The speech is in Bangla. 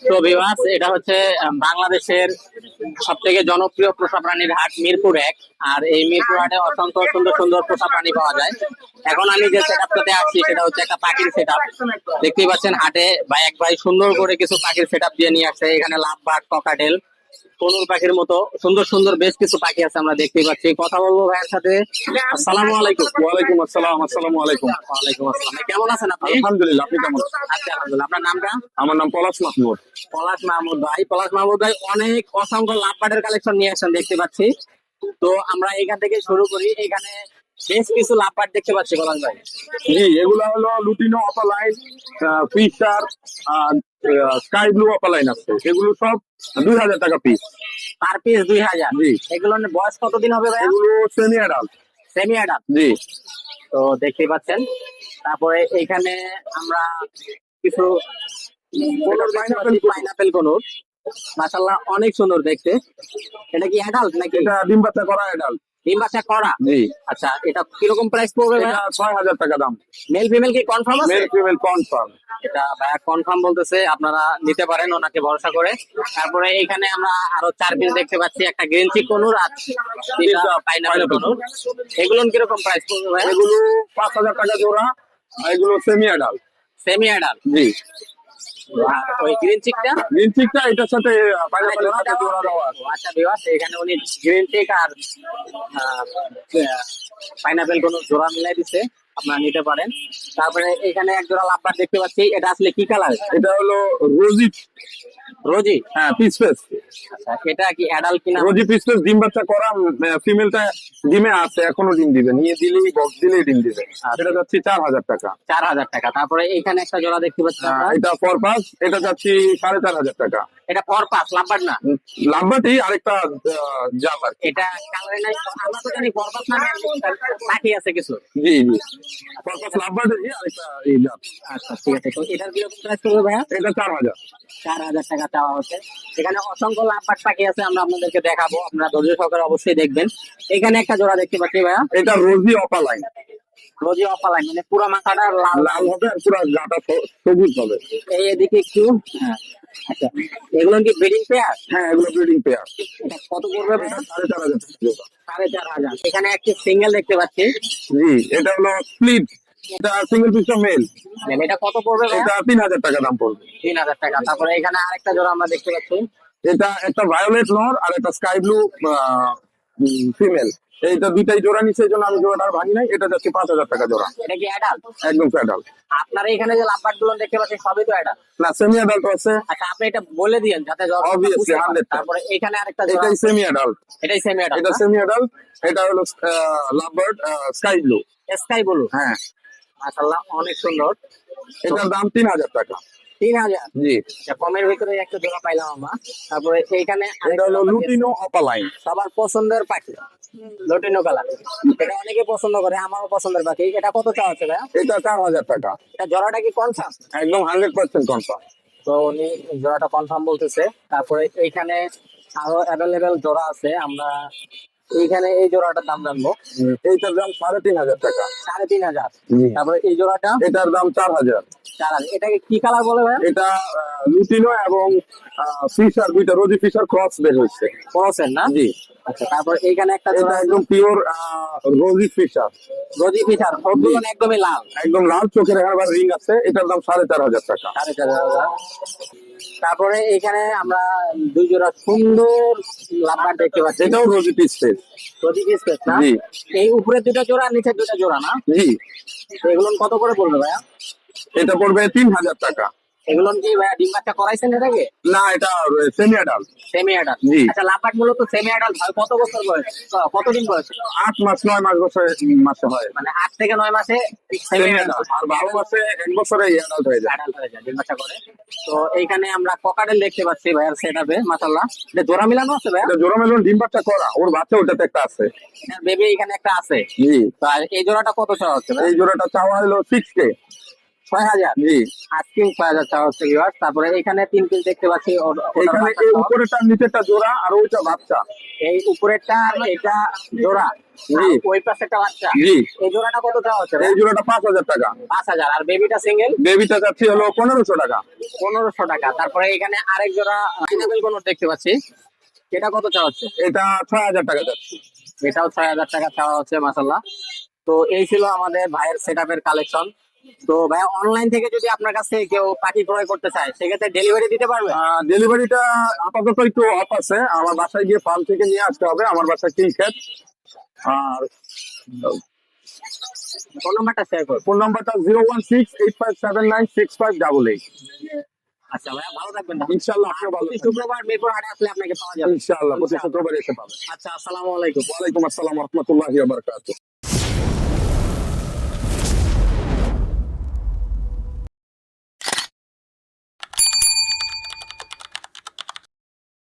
তো ভিউয়ার্স, এটা হচ্ছে বাংলাদেশের সব থেকে জনপ্রিয় পোষা প্রাণীর হাট মিরপুর 1। আর এই মিরপুর হাটে অসংখ্য সুন্দর সুন্দর পোষা প্রাণী পাওয়া যায়। এখন আমি যে সেটআপটাতে আসছি সেটা হচ্ছে একটা পাখির সেটআপ। দেখতেই পাচ্ছেন হাটে এক ভাই সুন্দর করে কিছু পাখির সেটআপ দিয়ে নিয়ে আসছে। এখানে লাভবার্ড, ককাটেল, কোনুর পাখির মতো সুন্দর সুন্দর বেশ কিছু পাখি আছে, আমরা দেখতেই পাচ্ছি। কথা বলবো ভাইয়ের সাথে। আসসালামু আলাইকুম। ওয়ালাইকুম আসসালাম। আসসালামু আলাইকুম। ওয়ালাইকুম আসসালাম। ভাই, কেমন আছেন আপনি? আলহামদুলিল্লাহ, আপনি কেমন? আচ্ছা, আলহামদুলিল্লাহ। আপনার নামটা? আমার নাম পলাশ মাহমুদ। পলাশ মাহমুদ ভাই। পলাশ মাহমুদ ভাই অনেক অসংখ্য লাভবার্ডের কালেকশন নিয়ে আসছেন দেখতে পাচ্ছি। তো আমরা এখান থেকে শুরু করি। এখানে বেশ কিছু লাভবার্ড দেখতে পাচ্ছি পলাশ ভাই। জি, এগুলা হলো lutino opaline, Fischer, sky blue opaline আছে। এগুলো সব 2000 টাকা পিস। Per piece 2000। জি। এগুলোর বয়স কতদিন হবে ভাই? এগুলো সেমি অ্যাডাল্ট। Semi adult. জি। তো দেখতেই পাচ্ছেন। তারপরে এখানে আমরা কিছু পাইনাপেল কোনুর, মাশাআল্লাহ অনেক সুন্দর দেখতে। এটা কি অ্যাডাল্ট নাকি? এটা ডিম বাচ্চা করা অ্যাডাল্ট। ডিম বাচ্চা করা? জি। আচ্ছা, এটা কিরকম প্রাইস পড়বে ভাই? এটা 6000 টাকা দাম। মেল ফিমেল কি কনফার্ম আছে? Male female confirm. এটা ভাইয়া কনফার্ম বলতেছে, আপনারা নিতে পারেন ওনাকে ভরসা করে। তারপরে এখানে আমরা আরো 4 পিস দেখতে পাচ্ছি, একটা গ্রিন চিক কোনুর আর 3টা পাইনাপেল কোনুর। এগুলো কিরকম প্রাইস পড়বে ভাই? এগুলো 5000 টাকা জোড়া। আর এগুলো সেমি অ্যাডাল্ট। Semi adult. জি। আর ওই গ্রিন চিকটা? গ্রিন চিকটা এটার সাথে পাইনাপেলের সাথে জোড়া দেওয়া আছে। আচ্ছা ভিউয়ার্স, এখানে উনি গ্রিন চিক আর পাইনাপেল কোন জোড়া মিলাই দিছে, আপনারা নিতে পারেন। তারপরে এখানে এক জোড়া লাভবার্ড দেখতে পাচ্ছি। এটা আসলে কি কালার? এটা হলো রোজি। রোজি? হ্যাঁ, পিস ফেস। আচ্ছা, এটা কি অ্যাডাল্ট কিনা? রোজি পিস ফেস, ডিম বাচ্চা করা। ফিমেলটা ডিমে আছে, এখনো ডিম দিবে। নিয়ে দিলেই বক্স দিলেই ডিম দিবে। এটা যাচ্ছে 4000 টাকা। 4000 টাকা। তারপরে এখানে একটা জোড়া দেখতে পাচ্ছি আমরা। এটা ফরপাস, এটা যাচ্ছে 4500 টাকা। এটা পরপাস লাভবার্ড না? লাম্বাটি আরেকটা জাত আর কি। এটা কালারে নাই, আমরা তো জানি পরপাস নামে পাখি আছে কিছু। জি জি, ফরপাস লাম্বাটি আরেকটা এই জাত। আচ্ছা ঠিক আছে। তো এটার কিরকম প্রাইস পড়বে ভাইয়া? এটা 4000। 4000 টাকা চাওয়া হচ্ছে। এখানে অসংখ্য লাভবার্ড পাখি আছে, আমরা আপনাদেরকে দেখাবো, আপনারা ধৈর্য সহকারে অবশ্যই দেখবেন। এখানে একটা জোড়া দেখতে পাচ্ছি ভাইয়া। এটা রোজি অপালাইন। রোজি অপালাইন, মানে পুরো মাথাটা লাল লাল হবে আর পুরো গাটা সবুজ হবে। এই এদিকে একটু। হ্যাঁ। আচ্ছা, এগুলো কি ব্রিডিং পেয়ার? হ্যাঁ, এগুলো ব্রিডিং পেয়ার। এটা কত পড়বে ভাইয়া? 4500 টাকা। 4500। এখানে একটি সিঙ্গেল দেখতে পাচ্ছি। জি, এটা হলো স্প্লিট। এটা সিঙ্গেল পিসটা মেল। এটা কত পড়বে ভাইয়া? এটা 3000 টাকা দাম পড়বে। 3000 টাকা। তারপরে এখানে আরেকটা জোড়া আমরা দেখতে পাচ্ছি। এটা একটা ভায়োলেট নর আর একটা স্কাই ব্লু ফিমেল। এইটা দুইটাই জোড়া নিচ্ছে, এই জন্য আমি জোড়াটা আর ভাঙি নাই। এটা যাচ্ছে 5000 টাকা জোড়া। এটা কি অ্যাডাল্ট? একদম অ্যাডাল্ট। আপনার এখানে যে লাভবার্ড গুলো দেখতে পাচ্ছি সবই তো অ্যাডাল্ট? না, সেমি অ্যাডাল্ট আছে। আচ্ছা, আপনি এটা বলে দিয়েন যাতে Obviously, 100%। তারপরে এখানে আরেকটা জোড়া। এটাই সেমি অ্যাডাল্ট। এটাই সেমি অ্যাডাল্ট। এটা সেমি অ্যাডাল্ট। এটা হলো lovebird sky blue. Sky blue. হ্যাঁ, মাশাআল্লাহ অনেক সুন্দর। এটার দাম 3000 টাকা। 3000। জি। আচ্ছা, কমের ভিতরে একটা জোড়া পাইলাম আমরা। তারপরে এইখানে এটা হলো লুটিনো অপালাইন। সবার পছন্দের পাখি লটিনো কালার। এটা অনেকে পছন্দ করে, আমারও পছন্দের পাখি। এটা কত চাওয়া হচ্ছে ভাইয়া? এটা 4000 টাকা। এটা জোড়াটা কি কনফার্ম? একদম 100% কনফার্ম। তো উনি জোড়াটা কনফার্ম বলতেছে। তারপরে এইখানে আরো অ্যাভেলেবেল জোড়া আছে, আমরা এইখানে এই জোড়াটার দাম জানবো। এইটার দাম 3500 টাকা। 3500। জি। তারপরে এই জোড়াটা? এটার দাম 4000। 4000। এটাকে কি কালার বলে ভাই? এটা লুটিনো এবং ফিশার, দুইটা রোজি ফিশার ক্রস বের হচ্ছে। ক্রসের না? জি। আচ্ছা, তারপর এইখানে একটা এটা জোড়া একদম পিওর রোজি ফিশার। রোজি ফিশার, সবগুলো একদমই লাল। একদম লাল, চোখের এখানে আবার রিং আছে। এটার দাম 4500 টাকা। 4500। তারপরে এখানে আমরা দুই জোড়া সুন্দর লাভবার্ড দেখতে পাচ্ছি। এটাও রোজি পিস ফেস। রোজি পিস না? জি। এই উপরে দুটো জোড়া আর নিচে দুটো জোড়া না? জি। তো এগুলো কত করে পড়বে ভাইয়া? এটা পড়বে 3000 টাকা। এগুলো কি ভাইয়া ডিম বাচ্চা করাইছেন এর আগে? না, এটা সেমি অ্যাডাল্ট। Semi adult. জি। আচ্ছা, লাভবার্ড মূলত সেমি অ্যাডাল্ট হয় কত বছর বয়স, কতদিন বয়স? 8 মাস 9 মাস মাসে হয়। মানে 8 থেকে 9 মাসে সেমি সেমি অ্যাডাল্ট। অ্যাডাল্ট। আর 12 মাসে 1 বছরে অ্যাডাল্ট হয়ে যায়। অ্যাডাল্ট হয়ে যায়, ডিম বাচ্চা করে। তো এইখানে আমরা ককাটেল দেখতে পাচ্ছি ভাইয়ার সেটআপে, মাশাআল্লাহ। এটা জোড়া মিলানো আছে ভাইয়া? এটা জোড়া মেলন, ডিম বাচ্চা করা। ওর বাচ্চা ওটাতে একটা আছে। এটার বেবি এখানে একটা আছে। জি। তো আর এই জোড়াটা কত চাওয়া হচ্ছে ভাই? এই জোড়াটা চাওয়া হলো 6K। 6,000 জি। আজকে 6,000 চাওয়া হচ্ছে ভিউয়ার্স। তারপরে এখানে 3 পিস দেখতে পাচ্ছি ওটার এখানে বাচ্চা এই সহ। উপরেটা নিচেরটা জোড়া আর ওইটা বাচ্চা। এই উপরেরটা এটা জোড়া, জি। আর ওই পাশে একটা বাচ্চা। জি। এই জোড়াটা কত চাওয়া হচ্ছে এই জোড়াটা 5,000 টাকা। 5,000। আর বেবিটা সিঙ্গেল বেবিটা যাচ্ছে হলো 1500 টাকা। 1500 টাকা। তারপরে এখানে আরেক জোড়া পাইনাপেল কোন দেখতে পাচ্ছি, এটা কত চাওয়া হচ্ছে? এটা 6,000 টাকা যাচ্ছে। এটাও 6,000 টাকা চাওয়া হচ্ছে মাশাল্লাহ। তো এই ছিল আমাদের ভাইয়ের সেটআপের কালেকশন। তো ভাই অনলাইন থেকে যদি আপনার কাছে কেউ পাখি ক্রয় করতে চায় সেক্ষেত্রে ডেলিভারি দিতে পারবে? ডেলিভারিটা আপাতত একটু অফ আছে, আমার বাসায় গিয়ে ফার্ম থেকে নিয়ে আসতে হবে, আমার বাসায় কিংখ্যাত। আর ফোন নাম্বারটা শেয়ার করুন। ফোন নাম্বারটা 01685796588। আচ্ছা ভাইয়া, ভালো থাকবেন না। ইনশাল্লাহ আপনিও ভালো প্রতি থাকবেন। শুক্রবার মিরপুর হাটে আসলে আপনাকে পাওয়া যাবে ইনশাল্লাহ প্রতি শুক্রবার এসে পাবেন। আচ্ছা, আসসালামু আলাইকুম। ওয়ালাইকুম আসসালাম রহমতুল্লাহি ওয়া বারাকাতুহু।